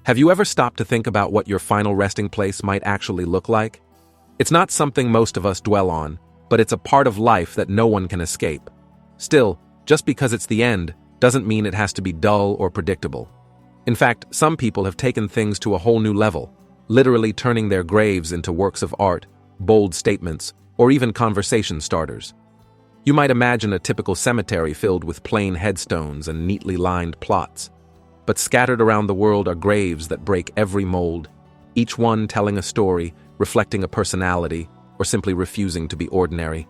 Have you ever stopped to think about what your final resting place might actually look like? It's not something most of us dwell on, but it's a part of life that no one can escape. Still, just because it's the end doesn't mean it has to be dull or predictable. In fact, some people have taken things to a whole new level, literally turning their graves into works of art, bold statements, or even conversation starters. You might imagine a typical cemetery filled with plain headstones and neatly lined plots. But scattered around the world are graves that break every mold, each one telling a story, reflecting a personality, or simply refusing to be ordinary.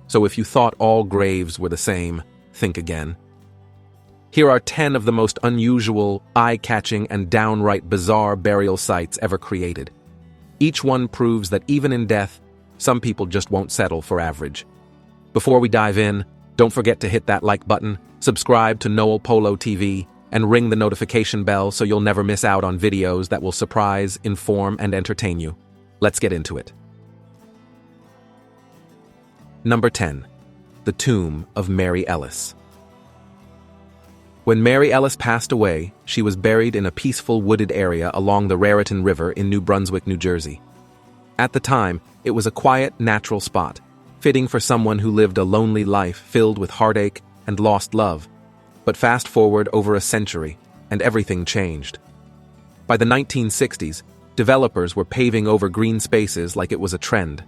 So if you thought all graves were the same, think again. Here are 10 of the most unusual, eye-catching, and downright bizarre burial sites ever created. Each one proves that even in death, some people just won't settle for average. Before we dive in, don't forget to hit that like button, subscribe to Noel Polo TV, and ring the notification bell so you'll never miss out on videos that will surprise, inform, and entertain you. Let's get into it. Number 10. The Tomb of Mary Ellis. When Mary Ellis passed away, she was buried in a peaceful wooded area along the Raritan River in New Brunswick, New Jersey. At the time, it was a quiet, natural spot, fitting for someone who lived a lonely life filled with heartache and lost love. But fast forward over a century, and everything changed. By the 1960s, developers were paving over green spaces like it was a trend.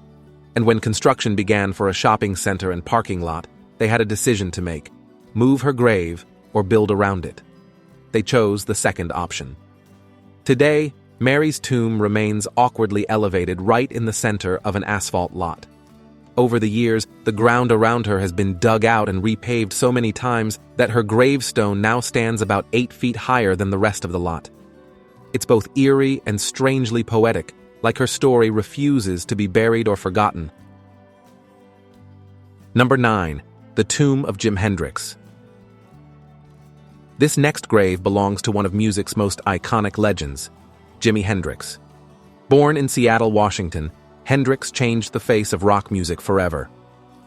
And when construction began for a shopping center and parking lot, they had a decision to make: move her grave or build around it. They chose the second option. Today, Mary's tomb remains awkwardly elevated right in the center of an asphalt lot. Over the years, the ground around her has been dug out and repaved so many times that her gravestone now stands about 8 feet higher than the rest of the lot. It's both eerie and strangely poetic, like her story refuses to be buried or forgotten. Number 9. The Tomb of Jim Hendris. This next grave belongs to one of music's most iconic legends, Jimi Hendrix. Born in Seattle, Washington, Hendrix changed the face of rock music forever.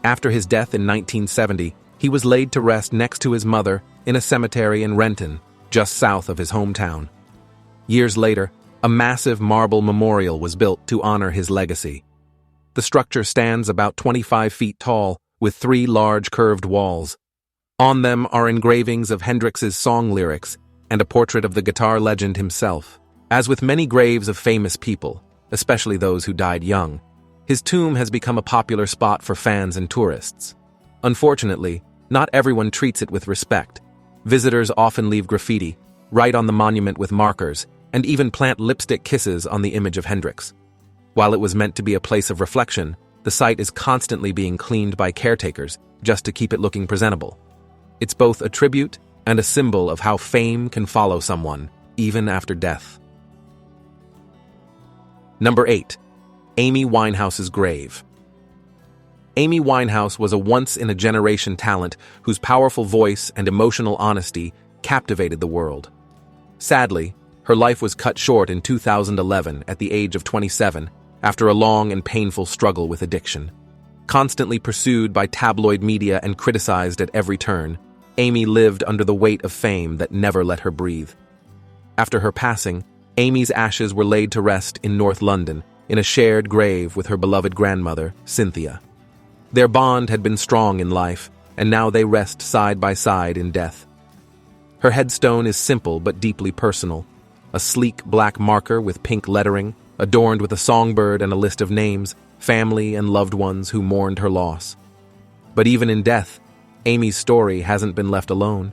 After his death in 1970, he was laid to rest next to his mother in a cemetery in Renton, just south of his hometown. Years later, a massive marble memorial was built to honor his legacy. The structure stands about 25 feet tall, with 3 large curved walls. On them are engravings of Hendrix's song lyrics and a portrait of the guitar legend himself. As with many graves of famous people, especially those who died young, his tomb has become a popular spot for fans and tourists. Unfortunately, not everyone treats it with respect. Visitors often leave graffiti, write on the monument with markers, and even plant lipstick kisses on the image of Hendrix. While it was meant to be a place of reflection, the site is constantly being cleaned by caretakers just to keep it looking presentable. It's both a tribute and a symbol of how fame can follow someone, even after death. Number 8. Amy Winehouse's grave. Amy Winehouse was a once-in-a-generation talent whose powerful voice and emotional honesty captivated the world. Sadly, her life was cut short in 2011 at the age of 27 after a long and painful struggle with addiction. Constantly pursued by tabloid media and criticized at every turn, Amy lived under the weight of fame that never let her breathe. After her passing, Amy's ashes were laid to rest in North London, in a shared grave with her beloved grandmother, Cynthia. Their bond had been strong in life, and now they rest side by side in death. Her headstone is simple but deeply personal, a sleek black marker with pink lettering, adorned with a songbird and a list of names, family and loved ones who mourned her loss. But even in death, Amy's story hasn't been left alone.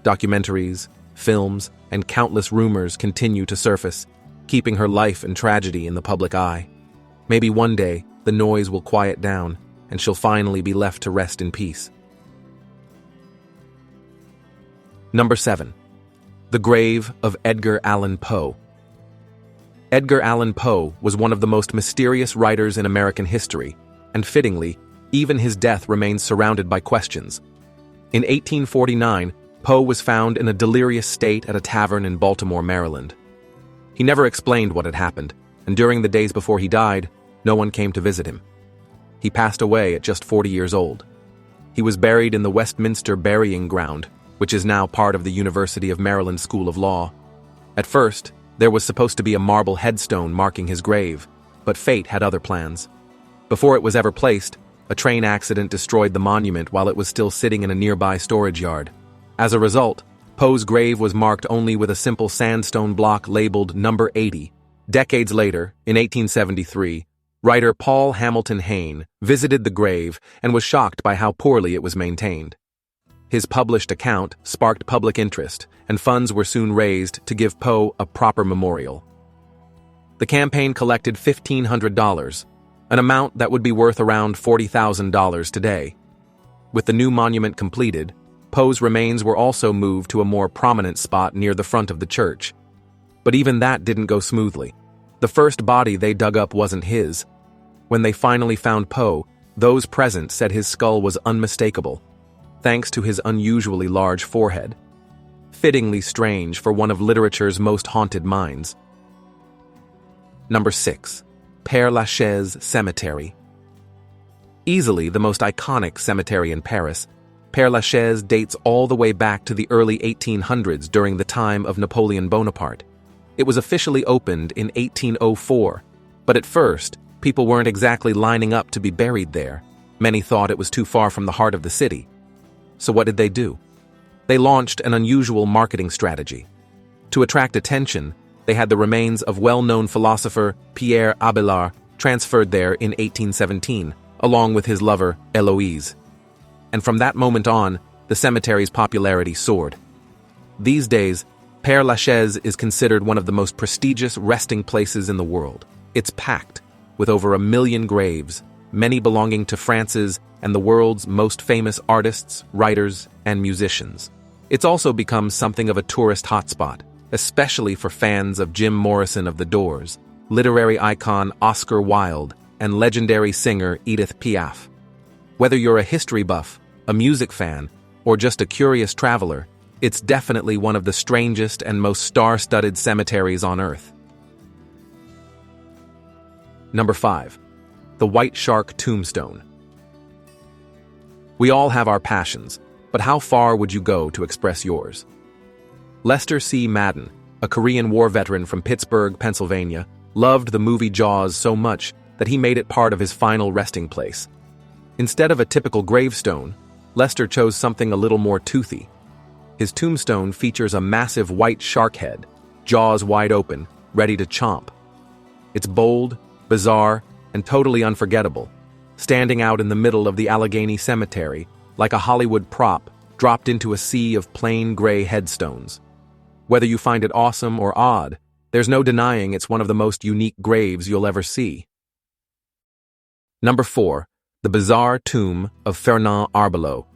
Documentaries, films, and countless rumors continue to surface, keeping her life and tragedy in the public eye. Maybe one day, the noise will quiet down, and she'll finally be left to rest in peace. Number 7. The grave of Edgar Allan Poe. Edgar Allan Poe was one of the most mysterious writers in American history, and fittingly, even his death remains surrounded by questions. In 1849, Poe was found in a delirious state at a tavern in Baltimore, Maryland. He never explained what had happened, and during the days before he died, no one came to visit him. He passed away at just 40 years old. He was buried in the Westminster Burying Ground, which is now part of the University of Maryland School of Law. At first, There was supposed to be a marble headstone marking his grave, but fate had other plans. Before it was ever placed, a train accident destroyed the monument while it was still sitting in a nearby storage yard. As a result, Poe's grave was marked only with a simple sandstone block labeled number 80. Decades later, in 1873, writer Paul Hamilton Hayne visited the grave and was shocked by how poorly it was maintained. His published account sparked public interest, and funds were soon raised to give Poe a proper memorial. The campaign collected $1,500, an amount that would be worth around $40,000 today. With the new monument completed, Poe's remains were also moved to a more prominent spot near the front of the church. But even that didn't go smoothly. The first body they dug up wasn't his. When they finally found Poe, those present said his skull was unmistakable, thanks to his unusually large forehead. Fittingly strange for one of literature's most haunted minds. Number 6. Père Lachaise Cemetery. Easily the most iconic cemetery in Paris, Père Lachaise dates all the way back to the early 1800s during the time of Napoleon Bonaparte. It was officially opened in 1804, but at first, people weren't exactly lining up to be buried there. Many thought it was too far from the heart of the city. So what did they do? They launched an unusual marketing strategy. To attract attention, they had the remains of well-known philosopher Pierre Abelard transferred there in 1817, along with his lover Eloise. And from that moment on, the cemetery's popularity soared. These days, Père Lachaise is considered one of the most prestigious resting places in the world. It's packed, with over 1 million graves, many belonging to France's and the world's most famous artists, writers, and musicians. It's also become something of a tourist hotspot, especially for fans of Jim Morrison of The Doors, literary icon Oscar Wilde, and legendary singer Edith Piaf. Whether you're a history buff, a music fan, or just a curious traveler, it's definitely one of the strangest and most star-studded cemeteries on Earth. Number 5. The White Shark Tombstone. We all have our passions, but how far would you go to express yours? Lester C. Madden, a Korean War veteran from Pittsburgh, Pennsylvania, loved the movie Jaws so much that he made it part of his final resting place. Instead of a typical gravestone, Lester chose something a little more toothy. His tombstone features a massive white shark head, jaws wide open, ready to chomp. It's bold, bizarre, and totally unforgettable, standing out in the middle of the Allegheny Cemetery like a Hollywood prop dropped into a sea of plain gray headstones. Whether you find it awesome or odd, there's no denying it's one of the most unique graves you'll ever see. Number 4. The bizarre tomb of Fernand Arbelot.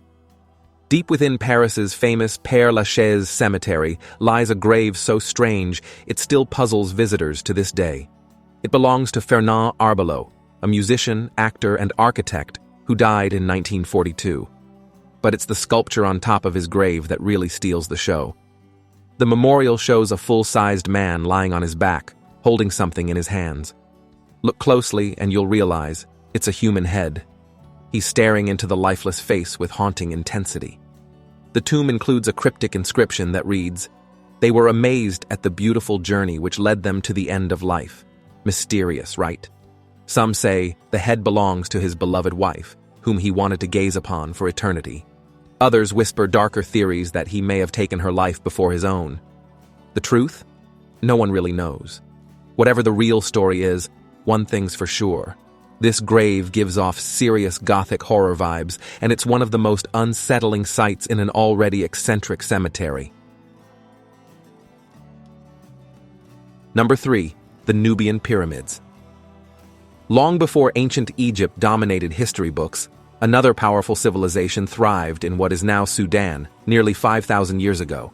Deep within Paris's famous Père Lachaise cemetery lies a grave so strange it still puzzles visitors to this day. It belongs to Fernand Arbelot, a musician, actor, and architect who died in 1942. But it's the sculpture on top of his grave that really steals the show. The memorial shows a full-sized man lying on his back, holding something in his hands. Look closely and you'll realize it's a human head. He's staring into the lifeless face with haunting intensity. The tomb includes a cryptic inscription that reads, "They were amazed at the beautiful journey which led them to the end of life." Mysterious, right? Some say the head belongs to his beloved wife, whom he wanted to gaze upon for eternity. Others whisper darker theories that he may have taken her life before his own. The truth? No one really knows. Whatever the real story is, one thing's for sure. This grave gives off serious gothic horror vibes, and it's one of the most unsettling sights in an already eccentric cemetery. Number 3. The Nubian Pyramids. Long before ancient Egypt dominated history books, another powerful civilization thrived in what is now Sudan, nearly 5,000 years ago.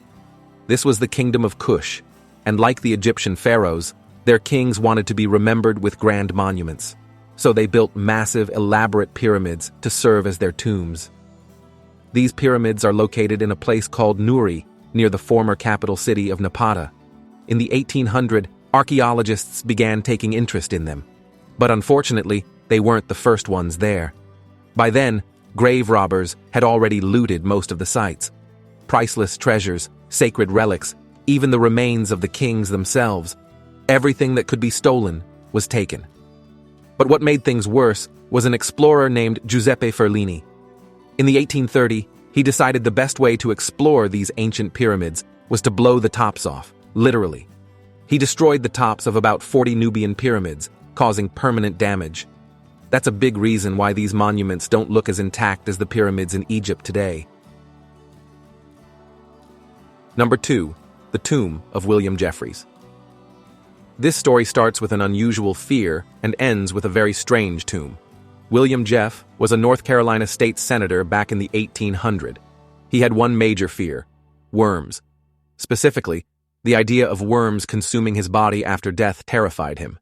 This was the Kingdom of Kush, and like the Egyptian pharaohs, their kings wanted to be remembered with grand monuments. So they built massive, elaborate pyramids to serve as their tombs. These pyramids are located in a place called Nuri, near the former capital city of Napata. In the 1800s, archaeologists began taking interest in them. But unfortunately, they weren't the first ones there. By then, grave robbers had already looted most of the sites. Priceless treasures, sacred relics, even the remains of the kings themselves. Everything that could be stolen was taken. But what made things worse was an explorer named Giuseppe Ferlini. In the 1830s, he decided the best way to explore these ancient pyramids was to blow the tops off, literally. He destroyed the tops of about 40 Nubian pyramids, causing permanent damage. That's a big reason why these monuments don't look as intact as the pyramids in Egypt today. Number 2. The Tomb of William Jeffreys. This story starts with an unusual fear and ends with a very strange tomb. William Jeff was a North Carolina state senator back in the 1800s. He had one major fear: worms. Specifically, the idea of worms consuming his body after death terrified him.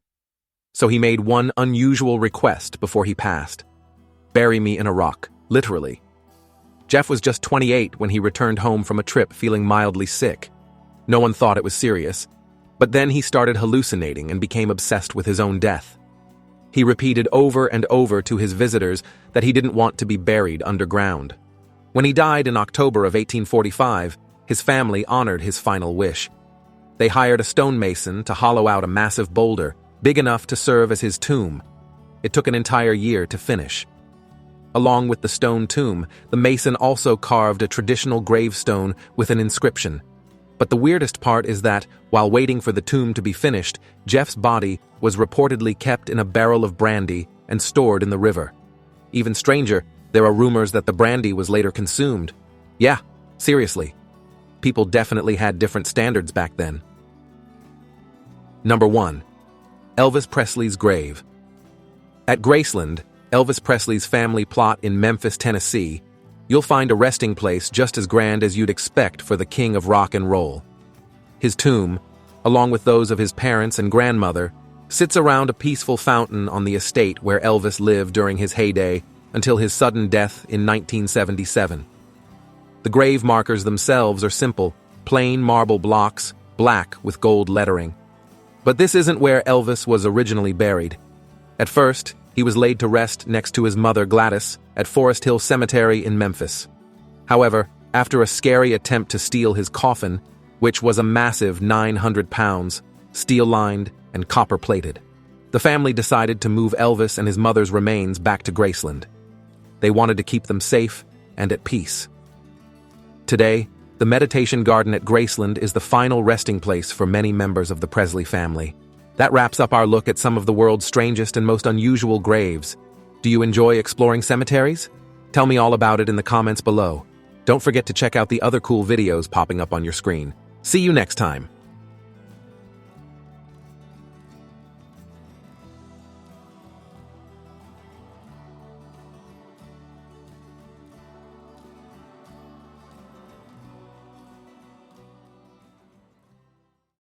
So he made one unusual request before he passed: bury me in a rock, literally. Jeff was just 28 when he returned home from a trip feeling mildly sick. No one thought it was serious, but then he started hallucinating and became obsessed with his own death. He repeated over and over to his visitors that he didn't want to be buried underground. When he died in October of 1845, his family honored his final wish. They hired a stonemason to hollow out a massive boulder, big enough to serve as his tomb. It took an entire year to finish. Along with the stone tomb, the mason also carved a traditional gravestone with an inscription. But the weirdest part is that, while waiting for the tomb to be finished, Jeff's body was reportedly kept in a barrel of brandy and stored in the river. Even stranger, there are rumors that the brandy was later consumed. Yeah, seriously. People definitely had different standards back then. Number 1. Elvis Presley's grave. At Graceland, Elvis Presley's family plot in Memphis, Tennessee, you'll find a resting place just as grand as you'd expect for the king of rock and roll. His tomb, along with those of his parents and grandmother, sits around a peaceful fountain on the estate where Elvis lived during his heyday until his sudden death in 1977. The grave markers themselves are simple, plain marble blocks, black with gold lettering. But this isn't where Elvis was originally buried. At first, he was laid to rest next to his mother Gladys at Forest Hill Cemetery in Memphis. However, after a scary attempt to steal his coffin, which was a massive 900 pounds, steel-lined and copper-plated, the family decided to move Elvis and his mother's remains back to Graceland. They wanted to keep them safe and at peace. Today, the meditation garden at Graceland is the final resting place for many members of the Presley family. That wraps up our look at some of the world's strangest and most unusual graves. Do you enjoy exploring cemeteries? Tell me all about it in the comments below. Don't forget to check out the other cool videos popping up on your screen. See you next time.